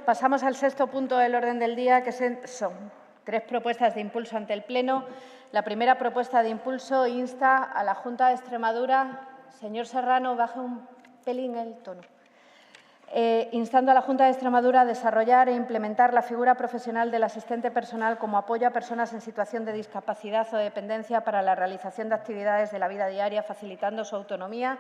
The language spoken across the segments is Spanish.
Pasamos al sexto punto del orden del día, que son 3 propuestas de impulso ante el Pleno. La primera propuesta de impulso insta a la Junta de Extremadura. Señor Serrano, baje un pelín el tono. Instando a la Junta de Extremadura a desarrollar e implementar la figura profesional del asistente personal como apoyo a personas en situación de discapacidad o dependencia para la realización de actividades de la vida diaria, facilitando su autonomía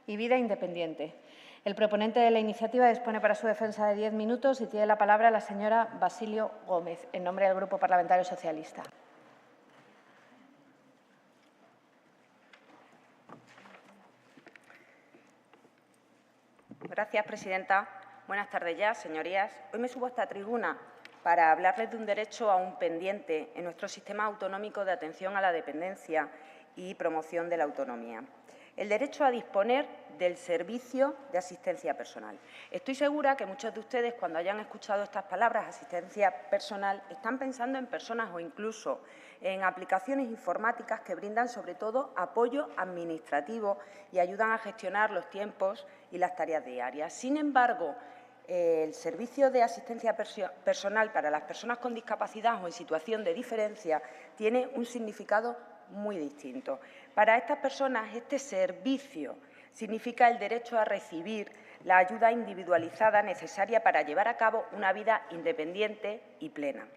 y vida independiente. El proponente de la iniciativa dispone para su defensa de 10 minutos y tiene la palabra la señora Basilio Gómez, en nombre del Grupo Parlamentario Socialista. Gracias, presidenta. Buenas tardes ya, señorías. Hoy me subo a esta tribuna para hablarles de un derecho aún pendiente en nuestro sistema autonómico de atención a la dependencia y promoción de la autonomía. El derecho a disponer del servicio de asistencia personal. Estoy segura que muchos de ustedes, cuando hayan escuchado estas palabras, asistencia personal, están pensando en personas o incluso en aplicaciones informáticas que brindan, sobre todo, apoyo administrativo y ayudan a gestionar los tiempos y las tareas diarias. Sin embargo, el servicio de asistencia personal para las personas con discapacidad o en situación de diferencia tiene un significado muy distinto. Para estas personas, este servicio significa el derecho a recibir la ayuda individualizada necesaria para llevar a cabo una vida independiente y plena.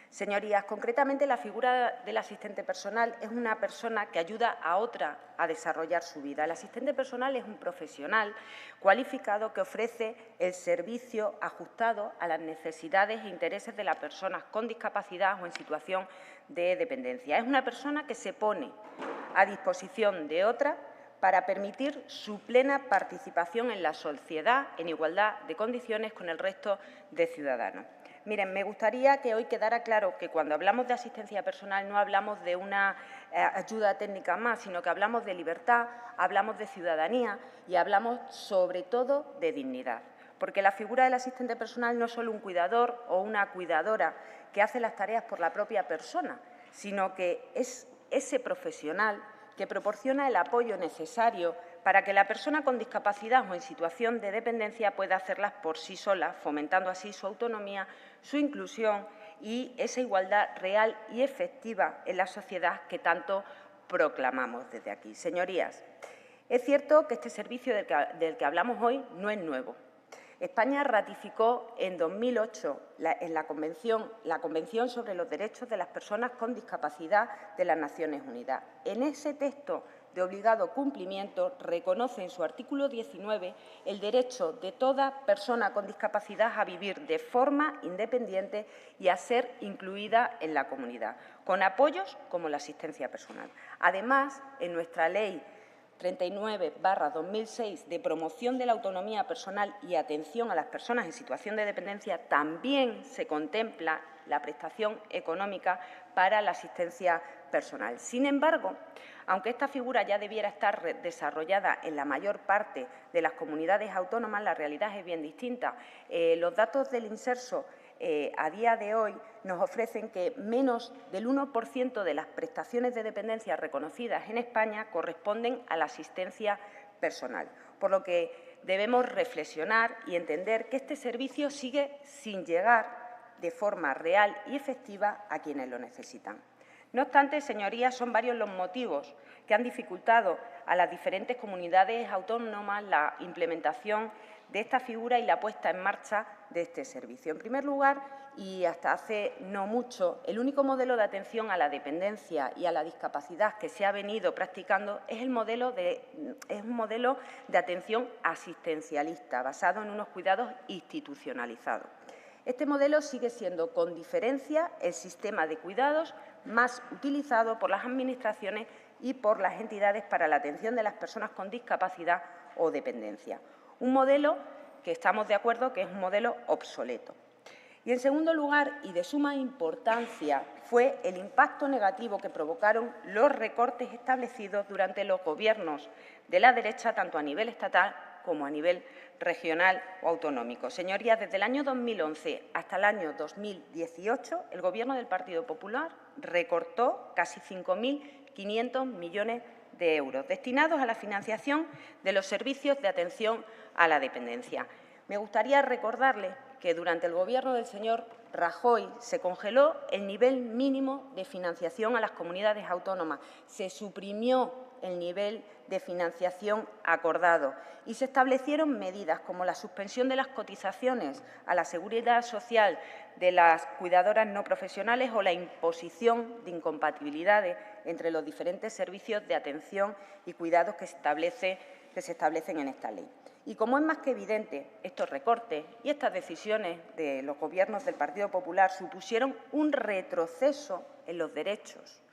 Señorías, concretamente la figura del asistente personal es una persona que ayuda a otra a desarrollar su vida. El asistente personal es un profesional cualificado que ofrece el servicio ajustado a las necesidades e intereses de las personas con discapacidad o en situación de dependencia. Es una persona que se pone a disposición de otra para permitir su plena participación en la sociedad en igualdad de condiciones con el resto de ciudadanos. Miren, me gustaría que hoy quedara claro que cuando hablamos de asistencia personal no hablamos de una ayuda técnica más, sino que hablamos de libertad, hablamos de ciudadanía y hablamos sobre todo de dignidad. Porque la figura del asistente personal no es solo un cuidador o una cuidadora que hace las tareas por la propia persona, sino que es ese profesional que proporciona el apoyo necesario para que la persona con discapacidad o en situación de dependencia pueda hacerlas por sí sola, fomentando así su autonomía, su inclusión y esa igualdad real y efectiva en la sociedad que tanto proclamamos desde aquí. Señorías, es cierto que este servicio del que hablamos hoy no es nuevo. España ratificó en 2008 la Convención sobre los Derechos de las Personas con Discapacidad de las Naciones Unidas. En ese texto de obligado cumplimiento reconoce en su artículo 19 el derecho de toda persona con discapacidad a vivir de forma independiente y a ser incluida en la comunidad, con apoyos como la asistencia personal. Además, en nuestra Ley 39/2006 de promoción de la autonomía personal y atención a las personas en situación de dependencia también se contempla la prestación económica para la asistencia personal. Sin embargo, aunque esta figura ya debiera estar desarrollada en la mayor parte de las comunidades autónomas, la realidad es bien distinta. Los datos del Inserso a día de hoy nos ofrecen que menos del 1% de las prestaciones de dependencia reconocidas en España corresponden a la asistencia personal, por lo que debemos reflexionar y entender que este servicio sigue sin llegar de forma real y efectiva a quienes lo necesitan. No obstante, señorías, son varios los motivos que han dificultado a las diferentes comunidades autónomas la implementación de esta figura y la puesta en marcha de este servicio. En primer lugar, y hasta hace no mucho, el único modelo de atención a la dependencia y a la discapacidad que se ha venido practicando es un modelo de atención asistencialista, basado en unos cuidados institucionalizados. Este modelo sigue siendo, con diferencia, el sistema de cuidados más utilizado por las administraciones y por las entidades para la atención de las personas con discapacidad o dependencia. Un modelo que estamos de acuerdo que es un modelo obsoleto. Y, en segundo lugar, y de suma importancia, fue el impacto negativo que provocaron los recortes establecidos durante los gobiernos de la derecha, tanto a nivel estatal como a nivel regional o autonómico. Señorías, desde el año 2011 hasta el año 2018, el Gobierno del Partido Popular recortó casi 5.500 millones de euros destinados a la financiación de los servicios de atención a la dependencia. Me gustaría recordarles que durante el Gobierno del señor Rajoy se congeló el nivel mínimo de financiación a las comunidades autónomas, se suprimió el nivel de financiación acordado y se establecieron medidas como la suspensión de las cotizaciones a la Seguridad Social de las cuidadoras no profesionales o la imposición de incompatibilidades entre los diferentes servicios de atención y cuidados que se establecen en esta ley. Y como es más que evidente, estos recortes y estas decisiones de los Gobiernos del Partido Popular supusieron un retroceso en los derechos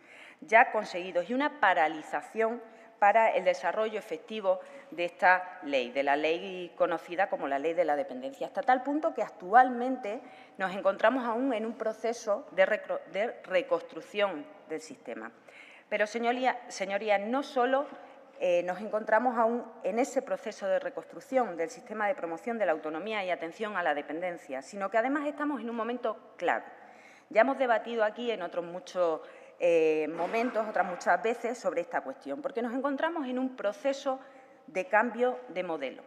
ya conseguidos y una paralización para el desarrollo efectivo de esta ley, de la ley conocida como la Ley de la Dependencia, hasta tal punto que actualmente nos encontramos aún en un proceso de reconstrucción del sistema. Pero, señorías, no solo nos encontramos aún en ese proceso de reconstrucción del sistema de promoción de la autonomía y atención a la dependencia, sino que además estamos en un momento clave. Ya hemos debatido aquí en otros muchos momentos, otras muchas veces, sobre esta cuestión, porque nos encontramos en un proceso de cambio de modelo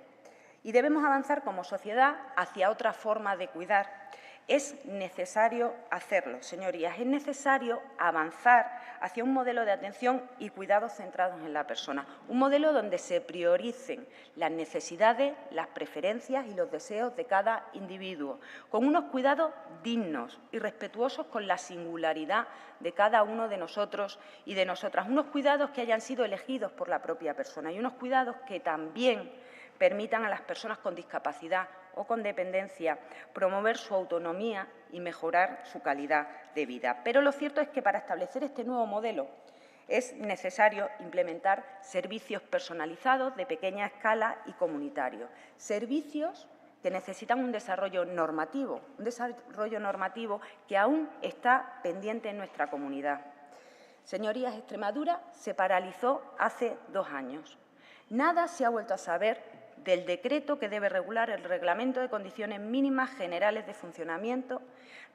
y debemos avanzar como sociedad hacia otra forma de cuidar. Es necesario hacerlo, señorías, es necesario avanzar hacia un modelo de atención y cuidados centrados en la persona, un modelo donde se prioricen las necesidades, las preferencias y los deseos de cada individuo, con unos cuidados dignos y respetuosos con la singularidad de cada uno de nosotros y de nosotras, unos cuidados que hayan sido elegidos por la propia persona y unos cuidados que también permitan a las personas con discapacidad o con dependencia promover su autonomía y mejorar su calidad de vida. Pero lo cierto es que para establecer este nuevo modelo es necesario implementar servicios personalizados de pequeña escala y comunitarios, servicios que necesitan un desarrollo normativo que aún está pendiente en nuestra comunidad. Señorías, Extremadura se paralizó hace 2 años. Nada se ha vuelto a saber del decreto que debe regular el Reglamento de Condiciones Mínimas Generales de Funcionamiento,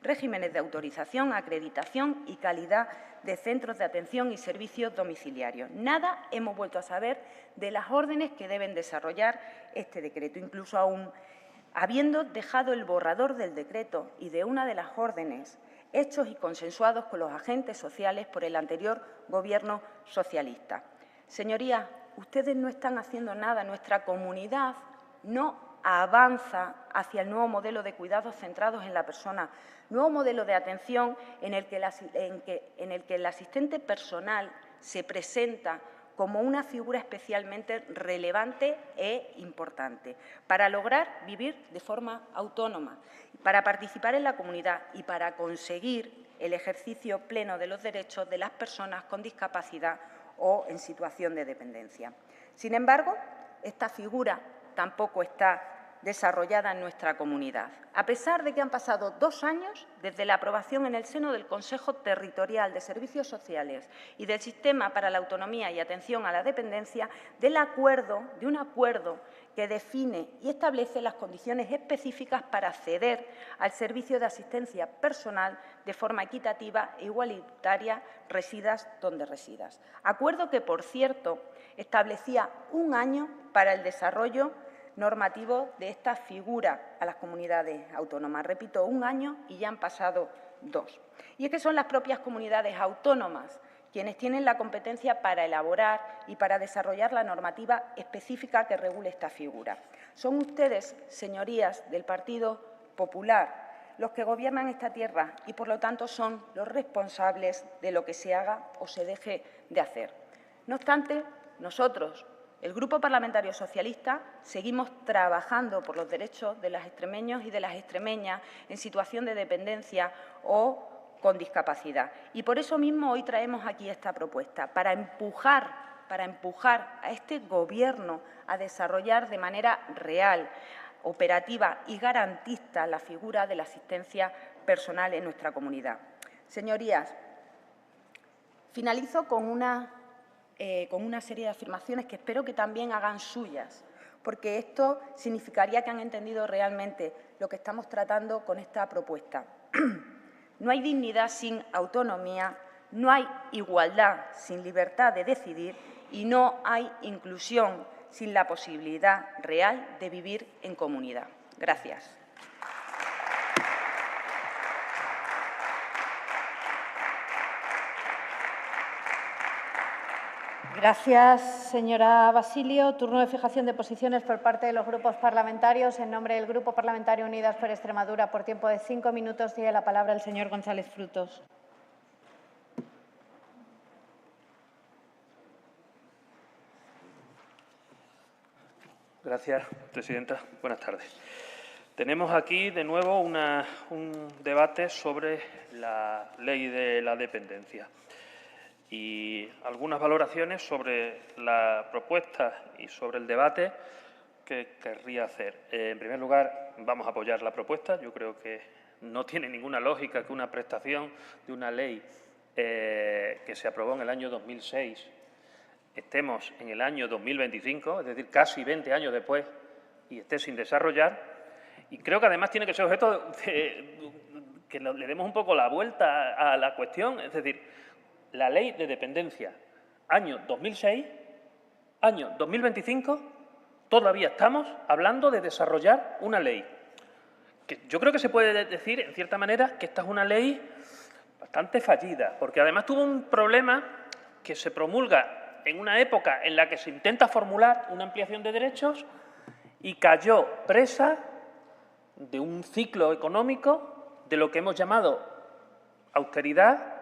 regímenes de autorización, acreditación y calidad de centros de atención y servicios domiciliarios. Nada hemos vuelto a saber de las órdenes que deben desarrollar este decreto, incluso aún habiendo dejado el borrador del decreto y de una de las órdenes hechos y consensuados con los agentes sociales por el anterior Gobierno socialista. Señorías, ustedes no están haciendo nada, nuestra comunidad no avanza hacia el nuevo modelo de cuidados centrados en la persona, nuevo modelo de atención en el que el asistente personal se presenta como una figura especialmente relevante e importante para lograr vivir de forma autónoma, para participar en la comunidad y para conseguir el ejercicio pleno de los derechos de las personas con discapacidad o en situación de dependencia. Sin embargo, esta figura tampoco está desarrollada en nuestra comunidad, a pesar de que han pasado 2 años desde la aprobación en el seno del Consejo Territorial de Servicios Sociales y del Sistema para la Autonomía y Atención a la Dependencia de un acuerdo que define y establece las condiciones específicas para acceder al servicio de asistencia personal de forma equitativa e igualitaria, residas donde residas. Acuerdo que, por cierto, establecía 1 año para el desarrollo normativo de esta figura a las comunidades autónomas. Repito, 1 año y ya han pasado 2. Y es que son las propias comunidades autónomas quienes tienen la competencia para elaborar y para desarrollar la normativa específica que regule esta figura. Son ustedes, señorías del Partido Popular, los que gobiernan esta tierra y, por lo tanto, son los responsables de lo que se haga o se deje de hacer. No obstante, nosotros, el Grupo Parlamentario Socialista, seguimos trabajando por los derechos de los extremeños y de las extremeñas en situación de dependencia o con discapacidad. Y por eso mismo hoy traemos aquí esta propuesta, para empujar a este Gobierno a desarrollar de manera real, operativa y garantista la figura de la asistencia personal en nuestra comunidad. Señorías, finalizo con una serie de afirmaciones que espero que también hagan suyas, porque esto significaría que han entendido realmente lo que estamos tratando con esta propuesta. No hay dignidad sin autonomía, no hay igualdad sin libertad de decidir y no hay inclusión sin la posibilidad real de vivir en comunidad. Gracias. Gracias, señora Basilio. Turno de fijación de posiciones por parte de los grupos parlamentarios. En nombre del Grupo Parlamentario Unidas por Extremadura, por tiempo de 5 minutos, tiene la palabra el señor González Frutos. Gracias, presidenta. Buenas tardes. Tenemos aquí de nuevo un debate sobre la ley de la dependencia y algunas valoraciones sobre la propuesta y sobre el debate que querría hacer. En primer lugar, vamos a apoyar la propuesta. Yo creo que no tiene ninguna lógica que una prestación de una ley que se aprobó en el año 2006 estemos en el año 2025, es decir, casi 20 años después, y esté sin desarrollar. Y creo que además tiene que ser objeto de que le demos un poco la vuelta a la cuestión. Es decir, la ley de dependencia, año 2006, año 2025, todavía estamos hablando de desarrollar una ley. Que yo creo que se puede decir, en cierta manera, que esta es una ley bastante fallida, porque además tuvo un problema que se promulga en una época en la que se intenta formular una ampliación de derechos y cayó presa de un ciclo económico de lo que hemos llamado austeridad,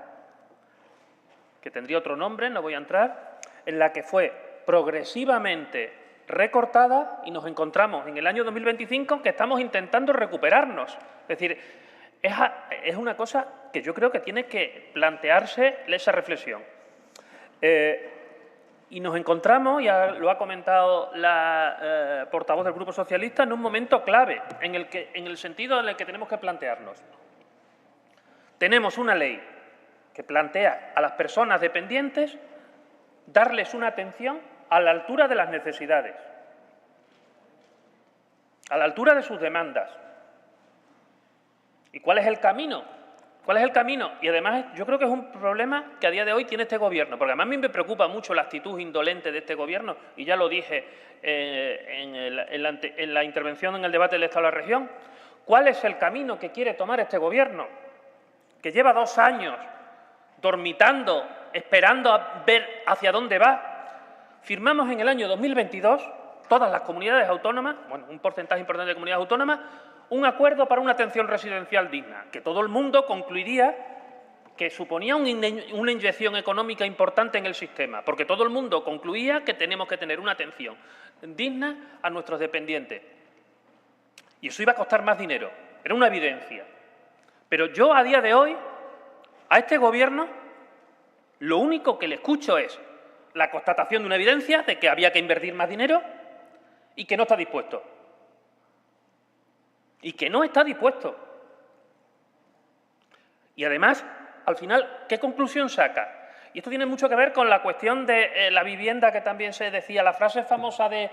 que tendría otro nombre, no voy a entrar, en la que fue progresivamente recortada y nos encontramos en el año 2025 que estamos intentando recuperarnos. Es decir, es una cosa que yo creo que tiene que plantearse esa reflexión. Y nos encontramos, ya lo ha comentado la portavoz del Grupo Socialista, en un momento clave, en el sentido en el que tenemos que plantearnos. Tenemos una ley que plantea a las personas dependientes darles una atención a la altura de las necesidades, a la altura de sus demandas. ¿Y cuál es el camino? ¿Cuál es el camino? Y además yo creo que es un problema que a día de hoy tiene este Gobierno, porque además a mí me preocupa mucho la actitud indolente de este Gobierno, y ya lo dije en la intervención en el debate del Estado de la Región. ¿Cuál es el camino que quiere tomar este Gobierno? Que lleva 2 años dormitando, esperando a ver hacia dónde va. Firmamos en el año 2022, todas las comunidades autónomas, bueno, un porcentaje importante de comunidades autónomas, un acuerdo para una atención residencial digna, que todo el mundo concluiría que suponía una inyección económica importante en el sistema, porque todo el mundo concluía que tenemos que tener una atención digna a nuestros dependientes. Y eso iba a costar más dinero, era una evidencia. Pero yo, a día de hoy, a este Gobierno, lo único que le escucho es la constatación de una evidencia de que había que invertir más dinero y que no está dispuesto. Y que no está dispuesto. Y además, al final, ¿qué conclusión saca? Y esto tiene mucho que ver con la cuestión de la vivienda, que también se decía, la frase famosa de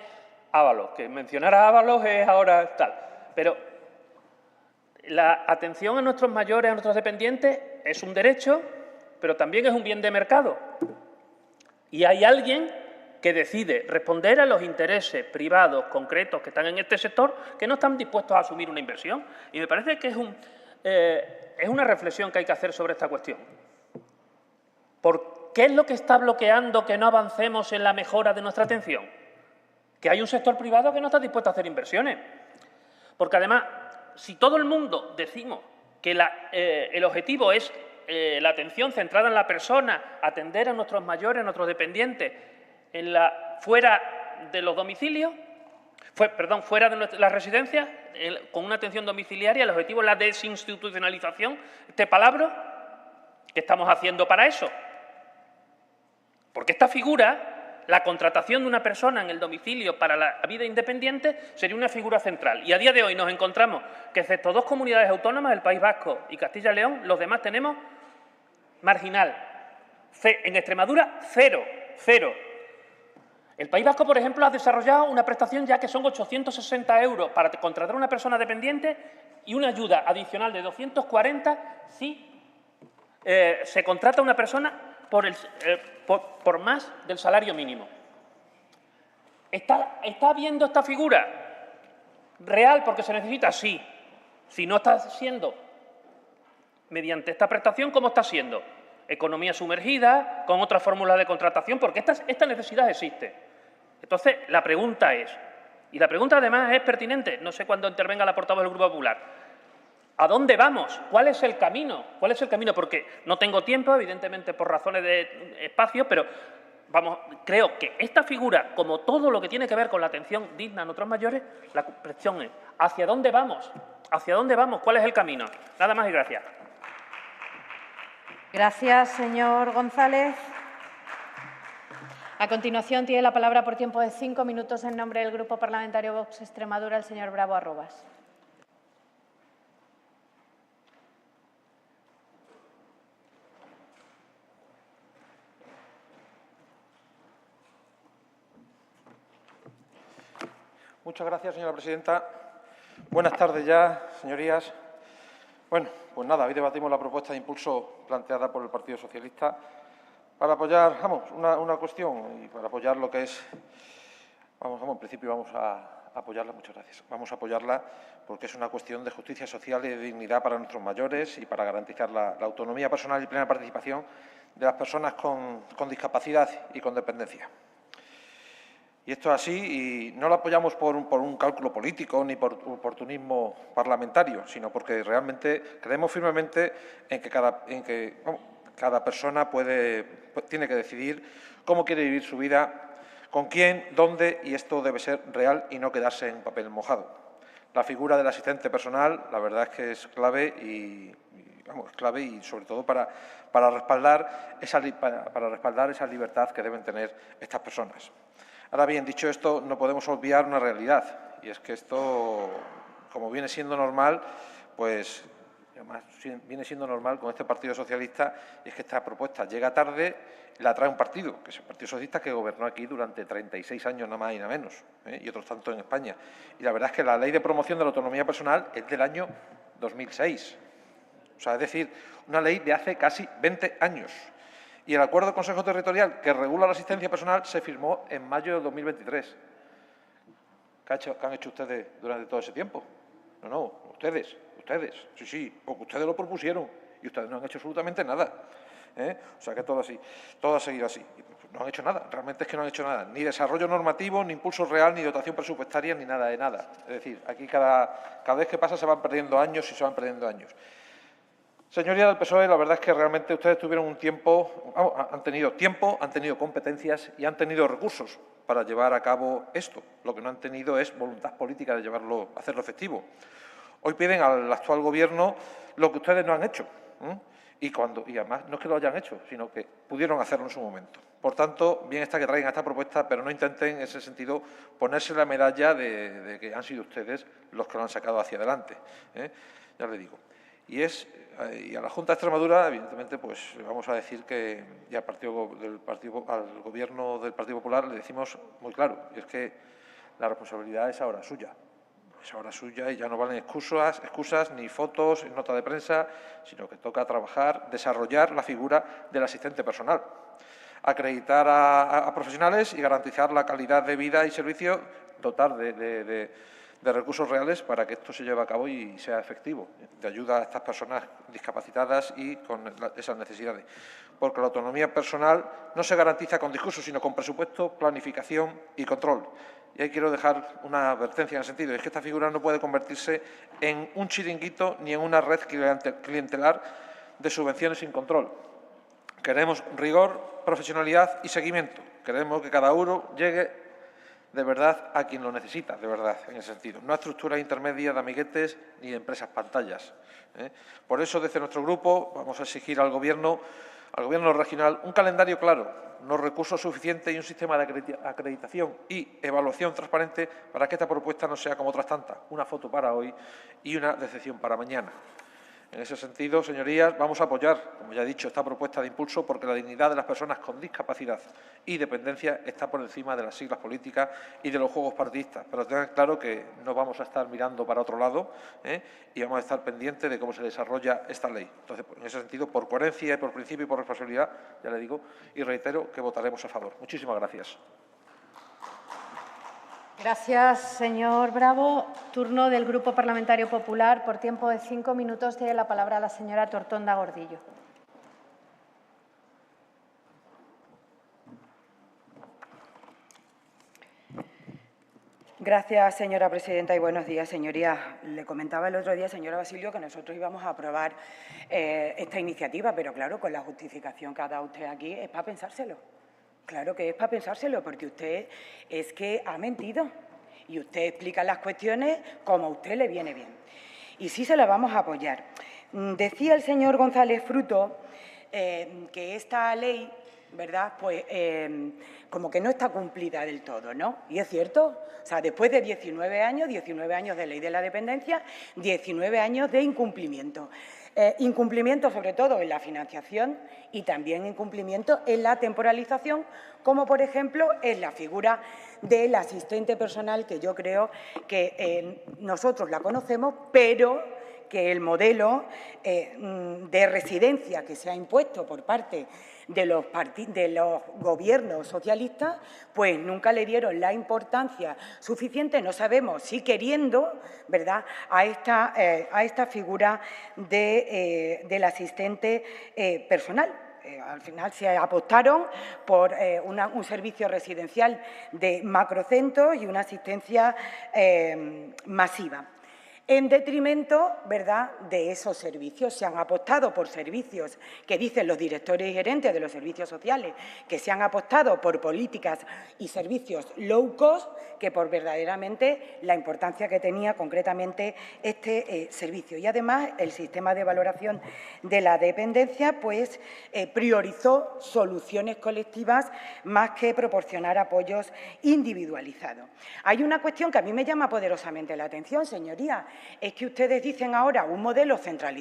Ábalos, que mencionar a Ábalos es ahora tal. Pero la atención a nuestros mayores, a nuestros dependientes, es un derecho, pero también es un bien de mercado. Y hay alguien que decide responder a los intereses privados concretos que están en este sector, que no están dispuestos a asumir una inversión. Y me parece que es una reflexión que hay que hacer sobre esta cuestión. ¿Por qué es lo que está bloqueando que no avancemos en la mejora de nuestra atención? Que hay un sector privado que no está dispuesto a hacer inversiones. Porque además, si todo el mundo decimos que el objetivo es la atención centrada en la persona, atender a nuestros mayores, a nuestros dependientes, fuera de los domicilios, fuera de las residencias, con una atención domiciliaria, el objetivo es la desinstitucionalización, este palabra, ¿qué estamos haciendo para eso? Porque esta figura, la contratación de una persona en el domicilio para la vida independiente, sería una figura central. Y a día de hoy nos encontramos que, excepto 2 comunidades autónomas, el País Vasco y Castilla y León, los demás tenemos marginal. En Extremadura, cero. El País Vasco, por ejemplo, ha desarrollado una prestación ya que son 860 € para contratar a una persona dependiente y una ayuda adicional de 240 si se contrata a una persona por más del salario mínimo. ¿Está viendo esta figura real porque se necesita? Sí. Si no está siendo mediante esta prestación, ¿cómo está siendo? economía sumergida, con otras fórmulas de contratación, porque esta necesidad existe. Entonces, la pregunta es, y la pregunta además es pertinente, no sé cuándo intervenga la portavoz del Grupo Popular, ¿a dónde vamos? ¿Cuál es el camino? ¿Cuál es el camino? Porque no tengo tiempo, evidentemente por razones de espacio, pero vamos, creo que esta figura, como todo lo que tiene que ver con la atención digna a nuestros mayores, la cuestión es ¿hacia dónde vamos? ¿Hacia dónde vamos? ¿Cuál es el camino? Nada más y gracias. Gracias, señor González. A continuación, tiene la palabra por tiempo de 5 minutos en nombre del Grupo Parlamentario Vox Extremadura el señor Bravo Arrobas. Muchas gracias, señora presidenta. Buenas tardes ya, señorías. Bueno, pues nada, hoy debatimos la propuesta de impulso planteada por el Partido Socialista para apoyar, una cuestión y para apoyar lo que es, en principio vamos a apoyarla, muchas gracias. Vamos a apoyarla porque es una cuestión de justicia social y de dignidad para nuestros mayores y para garantizar la autonomía personal y plena participación de las personas con discapacidad y con dependencia. Y esto es así, y no lo apoyamos por un cálculo político ni por oportunismo parlamentario, sino porque realmente creemos firmemente en que cada persona tiene que decidir cómo quiere vivir su vida, con quién, dónde, y esto debe ser real y no quedarse en papel mojado. La figura del asistente personal, la verdad es que es clave y sobre todo para respaldar esa libertad que deben tener estas personas. Ahora bien, dicho esto, no podemos obviar una realidad, y es que esto, como viene siendo normal, pues además viene siendo normal con este Partido Socialista, y es que esta propuesta llega tarde, la trae un partido, que es el Partido Socialista, que gobernó aquí durante 36 años, nada más y nada menos, y otros tantos en España. Y la verdad es que la Ley de Promoción de la Autonomía Personal es del año 2006. O sea, es decir, una ley de hace casi 20 años. Y el Acuerdo de Consejo Territorial que regula la asistencia personal se firmó en mayo de 2023. ¿Qué han hecho ustedes durante todo ese tiempo? No, ustedes, sí, porque ustedes lo propusieron y ustedes no han hecho absolutamente nada. O sea que todo así, todo ha seguido así. No han hecho nada, realmente es que no han hecho nada. Ni desarrollo normativo, ni impulso real, ni dotación presupuestaria, ni nada de nada. Es decir, aquí cada vez que pasa se van perdiendo años y se van perdiendo años. Señorías del PSOE, la verdad es que realmente ustedes tuvieron un tiempo, han tenido competencias y han tenido recursos para llevar a cabo esto. Lo que no han tenido es voluntad política de hacerlo efectivo. Hoy piden al actual Gobierno lo que ustedes no han hecho. Y además no es que lo hayan hecho, sino que pudieron hacerlo en su momento. Por tanto, bien está que traigan esta propuesta, pero no intenten en ese sentido ponerse la medalla de que han sido ustedes los que lo han sacado hacia adelante. Ya le digo. Y a la Junta de Extremadura, evidentemente, pues vamos a decir que al Gobierno del Partido Popular le decimos muy claro, y es que la responsabilidad es ahora suya. Es ahora suya y ya no valen excusas ni fotos, nota de prensa, sino que toca trabajar, desarrollar la figura del asistente personal, acreditar a profesionales y garantizar la calidad de vida y servicio, dotar de recursos reales para que esto se lleve a cabo y sea efectivo, de ayuda a estas personas discapacitadas y con esas necesidades. Porque la autonomía personal no se garantiza con discursos, sino con presupuesto, planificación y control. Y ahí quiero dejar una advertencia en el sentido, es que esta figura no puede convertirse en un chiringuito ni en una red clientelar de subvenciones sin control. Queremos rigor, profesionalidad y seguimiento. Queremos que cada euro llegue de verdad a quien lo necesita, de verdad, en ese sentido. No a estructuras intermedias de amiguetes ni de empresas pantallas. Por eso, desde nuestro grupo, vamos a exigir al Gobierno regional un calendario claro, unos recursos suficientes y un sistema de acreditación y evaluación transparente para que esta propuesta no sea como otras tantas, una foto para hoy y una decepción para mañana. En ese sentido, señorías, vamos a apoyar, como ya he dicho, esta propuesta de impulso porque la dignidad de las personas con discapacidad y dependencia está por encima de las siglas políticas y de los juegos partidistas. Pero tengan claro que no vamos a estar mirando para otro lado y vamos a estar pendientes de cómo se desarrolla esta ley. Entonces, en ese sentido, por coherencia y por principio y por responsabilidad, ya le digo y reitero que votaremos a favor. Muchísimas gracias. Gracias, señor Bravo. Turno del Grupo Parlamentario Popular. Por tiempo de 5 minutos tiene la palabra la señora Tortonda Gordillo. Gracias, señora presidenta, y buenos días, señorías. Le comentaba el otro día, señora Basilio, que nosotros íbamos a aprobar esta iniciativa, pero claro, con la justificación que ha dado usted aquí es para pensárselo. Claro que es para pensárselo, porque usted es que ha mentido y usted explica las cuestiones como a usted le viene bien. Y sí se la vamos a apoyar. Decía el señor González Fruto que esta ley, ¿verdad?, pues como que no está cumplida del todo, ¿no? Y es cierto, o sea, después de 19 años de ley de la dependencia, 19 años de incumplimiento. Incumplimiento sobre todo en la financiación y también incumplimiento en la temporalización, como por ejemplo en la figura del asistente personal, que yo creo que nosotros la conocemos, pero que el modelo de residencia que se ha impuesto por parte de los gobiernos socialistas, pues nunca le dieron la importancia suficiente, no sabemos si queriendo, ¿verdad?, a esta figura del asistente personal. Al final se apostaron por un servicio residencial de macrocentros y una asistencia masiva. En detrimento, ¿verdad?, de esos servicios. Se han apostado por servicios que dicen los directores y gerentes de los servicios sociales, que se han apostado por políticas y servicios low cost, que por verdaderamente la importancia que tenía concretamente este servicio. Y además el sistema de valoración de la dependencia pues priorizó soluciones colectivas más que proporcionar apoyos individualizados. Hay una cuestión que a mí me llama poderosamente la atención, señorías. Es que ustedes dicen ahora un modelo centrado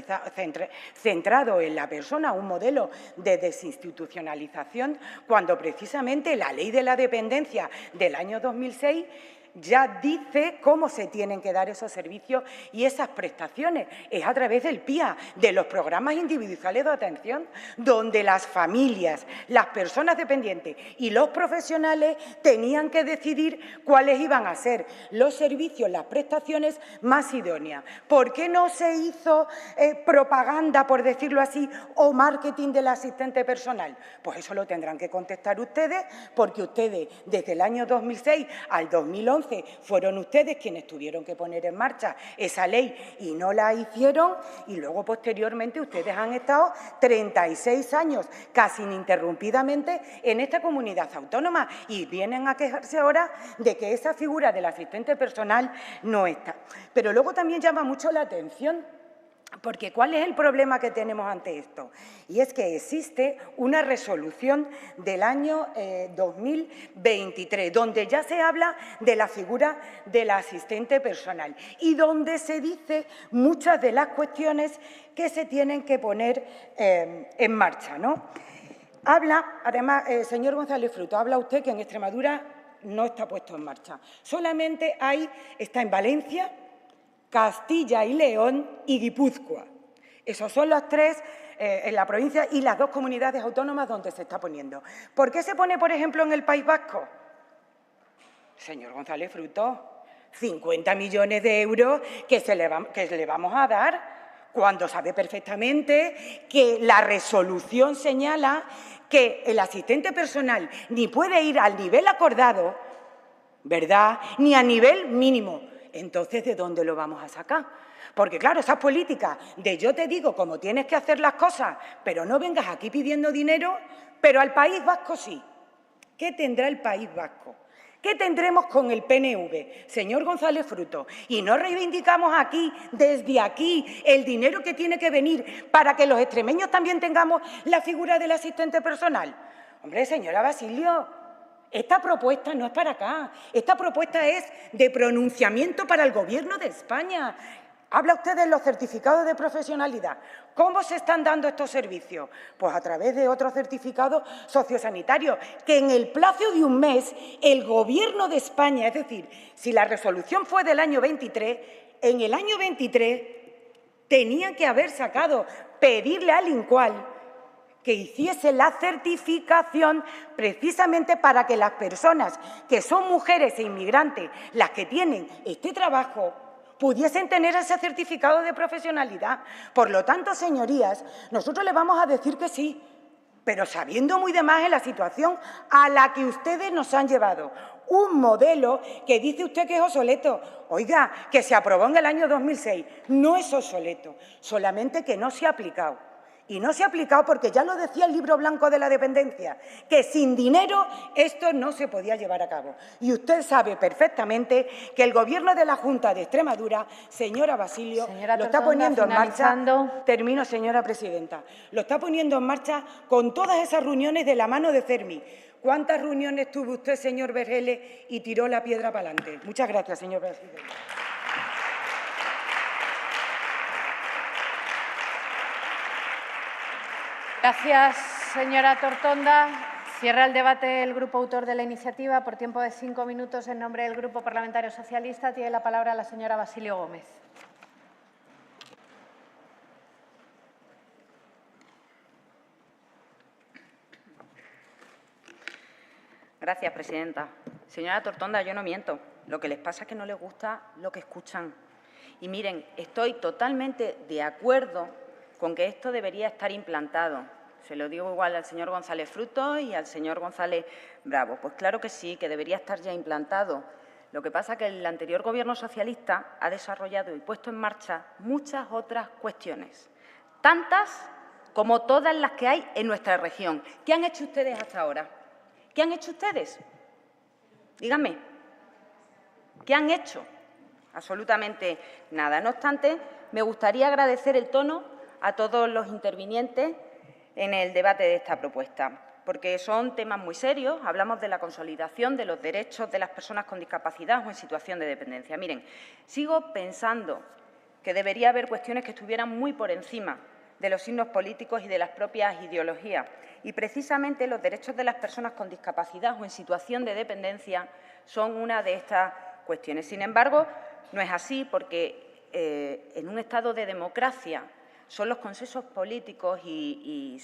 en la persona, un modelo de desinstitucionalización, cuando precisamente la Ley de la Dependencia del año 2006 ya dice cómo se tienen que dar esos servicios y esas prestaciones. Es a través del PIA, de los programas individuales de atención, donde las familias, las personas dependientes y los profesionales tenían que decidir cuáles iban a ser los servicios, las prestaciones más idóneas. ¿Por qué no se hizo propaganda, por decirlo así, o marketing del asistente personal? Pues eso lo tendrán que contestar ustedes, porque ustedes desde el año 2006 al 2011 fueron ustedes quienes tuvieron que poner en marcha esa ley y no la hicieron, y luego posteriormente ustedes han estado 36 años casi ininterrumpidamente en esta comunidad autónoma y vienen a quejarse ahora de que esa figura del asistente personal no está. Pero luego también llama mucho la atención, porque ¿cuál es el problema que tenemos ante esto? Y es que existe una resolución del año 2023, donde ya se habla de la figura del asistente personal y donde se dice muchas de las cuestiones que se tienen que poner en marcha, ¿no? Habla, además, señor González Fruto, habla usted que en Extremadura no está puesto en marcha. Solamente está en Valencia, Castilla y León y Guipúzcoa. Esos son los tres en la provincia y las dos comunidades autónomas donde se está poniendo. ¿Por qué se pone, por ejemplo, en el País Vasco? Señor González Fruto, 50 millones de euros que le vamos a dar, cuando sabe perfectamente que la resolución señala que el asistente personal ni puede ir al nivel acordado, ¿verdad?, ni a nivel mínimo. Entonces, ¿de dónde lo vamos a sacar? Porque, claro, esas políticas de yo te digo cómo tienes que hacer las cosas, pero no vengas aquí pidiendo dinero, pero al País Vasco sí. ¿Qué tendrá el País Vasco? ¿Qué tendremos con el PNV, señor González Fruto? Y no reivindicamos aquí, desde aquí, el dinero que tiene que venir para que los extremeños también tengamos la figura del asistente personal. Hombre, señora Basilio, esta propuesta no es para acá, esta propuesta es de pronunciamiento para el Gobierno de España. Habla usted de los certificados de profesionalidad. ¿Cómo se están dando estos servicios? Pues a través de otros certificados sociosanitarios, que en el plazo de un mes el Gobierno de España, es decir, si la resolución fue del año 23, en el año 23 tenían que haber pedirle al INCUAL que hiciese la certificación precisamente para que las personas que son mujeres e inmigrantes, las que tienen este trabajo, pudiesen tener ese certificado de profesionalidad. Por lo tanto, señorías, nosotros les vamos a decir que sí, pero sabiendo muy de más en la situación a la que ustedes nos han llevado. Un modelo que dice usted que es obsoleto. Oiga, que se aprobó en el año 2006. No es obsoleto, solamente que no se ha aplicado. Y no se ha aplicado porque ya lo decía el Libro Blanco de la Dependencia, que sin dinero esto no se podía llevar a cabo. Y usted sabe perfectamente que el Gobierno de la Junta de Extremadura, señora Basilio, lo está poniendo en marcha. Termino, señora presidenta. Lo está poniendo en marcha con todas esas reuniones de la mano de CERMI. ¿Cuántas reuniones tuvo usted, señor Vergeles, y tiró la piedra para adelante? Muchas gracias, señor presidente. Gracias, señora Tortonda. Cierra el debate el grupo autor de la iniciativa. Por tiempo de 5 minutos, en nombre del Grupo Parlamentario Socialista, tiene la palabra la señora Basilio Gómez. Gracias, presidenta. Señora Tortonda, yo no miento. Lo que les pasa es que no les gusta lo que escuchan. Y miren, estoy totalmente de acuerdo con que esto debería estar implantado. Se lo digo igual al señor González Frutos y al señor González Bravo. Pues claro que sí, que debería estar ya implantado. Lo que pasa es que el anterior Gobierno socialista ha desarrollado y puesto en marcha muchas otras cuestiones, tantas como todas las que hay en nuestra región. ¿Qué han hecho ustedes hasta ahora? ¿Qué han hecho ustedes? Díganme. ¿Qué han hecho? Absolutamente nada. No obstante, me gustaría agradecer el tono a todos los intervinientes en el debate de esta propuesta, porque son temas muy serios. Hablamos de la consolidación de los derechos de las personas con discapacidad o en situación de dependencia. Miren, sigo pensando que debería haber cuestiones que estuvieran muy por encima de los signos políticos y de las propias ideologías. Y precisamente los derechos de las personas con discapacidad o en situación de dependencia son una de estas cuestiones. Sin embargo, no es así porque en un Estado de democracia son los consensos políticos y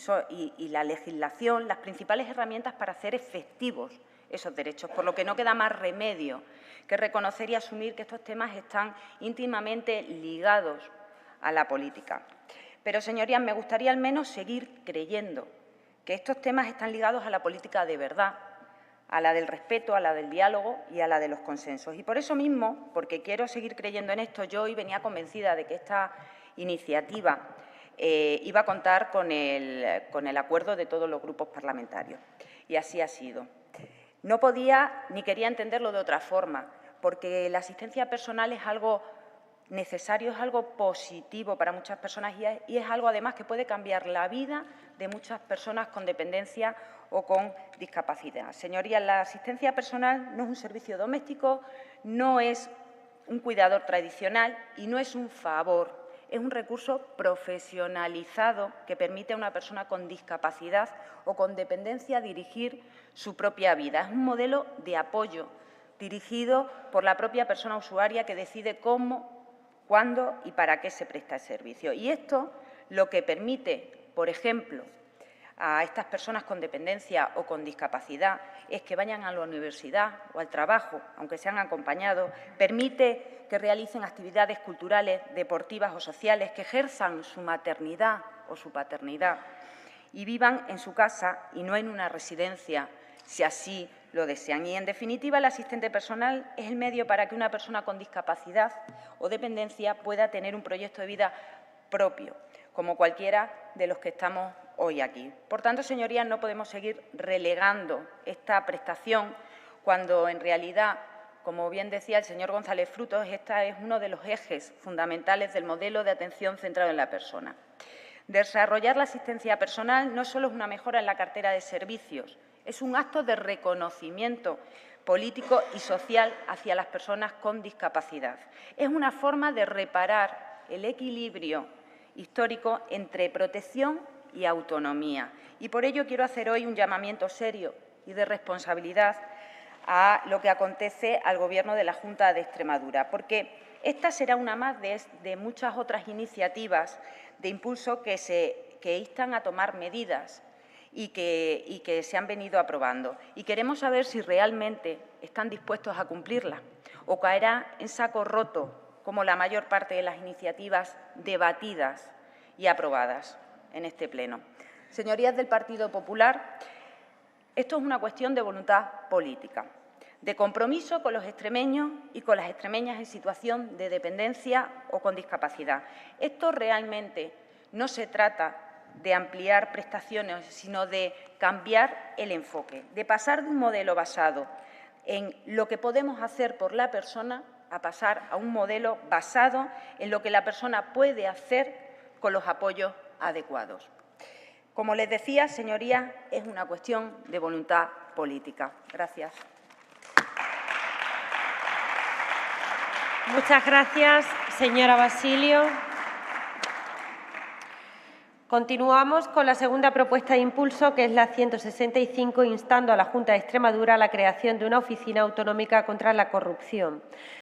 la legislación las principales herramientas para hacer efectivos esos derechos, por lo que no queda más remedio que reconocer y asumir que estos temas están íntimamente ligados a la política. Pero, señorías, me gustaría al menos seguir creyendo que estos temas están ligados a la política de verdad, a la del respeto, a la del diálogo y a la de los consensos. Y por eso mismo, porque quiero seguir creyendo en esto, yo hoy venía convencida de que esta iniciativa iba a contar con el acuerdo de todos los grupos parlamentarios. Y así ha sido. No podía ni quería entenderlo de otra forma, porque la asistencia personal es algo necesario, es algo positivo para muchas personas y es algo, además, que puede cambiar la vida de muchas personas con dependencia o con discapacidad. Señorías, la asistencia personal no es un servicio doméstico, no es un cuidador tradicional y no es un favor. Es un recurso profesionalizado que permite a una persona con discapacidad o con dependencia dirigir su propia vida. Es un modelo de apoyo dirigido por la propia persona usuaria que decide cómo, cuándo y para qué se presta el servicio. Y esto lo que permite, por ejemplo, a estas personas con dependencia o con discapacidad es que vayan a la universidad o al trabajo, aunque sean acompañados, permite que realicen actividades culturales, deportivas o sociales, que ejerzan su maternidad o su paternidad y vivan en su casa y no en una residencia, si así lo desean. Y, en definitiva, el asistente personal es el medio para que una persona con discapacidad o dependencia pueda tener un proyecto de vida propio, como cualquiera de los que estamos hoy aquí. Por tanto, señorías, no podemos seguir relegando esta prestación cuando, en realidad, como bien decía el señor González Frutos, este es uno de los ejes fundamentales del modelo de atención centrado en la persona. Desarrollar la asistencia personal no solo es una mejora en la cartera de servicios, es un acto de reconocimiento político y social hacia las personas con discapacidad. Es una forma de reparar el equilibrio histórico entre protección y autonomía. Y por ello quiero hacer hoy un llamamiento serio y de responsabilidad a lo que acontece al Gobierno de la Junta de Extremadura, porque esta será una más de muchas otras iniciativas de impulso que instan a tomar medidas y que se han venido aprobando. Y queremos saber si realmente están dispuestos a cumplirlas o caerá en saco roto, como la mayor parte de las iniciativas debatidas y aprobadas en este Pleno. Señorías del Partido Popular, esto es una cuestión de voluntad política. de compromiso con los extremeños y con las extremeñas en situación de dependencia o con discapacidad. Esto realmente no se trata de ampliar prestaciones, sino de cambiar el enfoque, de pasar de un modelo basado en lo que podemos hacer por la persona a pasar a un modelo basado en lo que la persona puede hacer con los apoyos adecuados. Como les decía, señorías, es una cuestión de voluntad política. Gracias. Muchas gracias, señora Basilio. Continuamos con la segunda propuesta de impulso, que es la 165, instando a la Junta de Extremadura a la creación de una oficina autonómica contra la corrupción.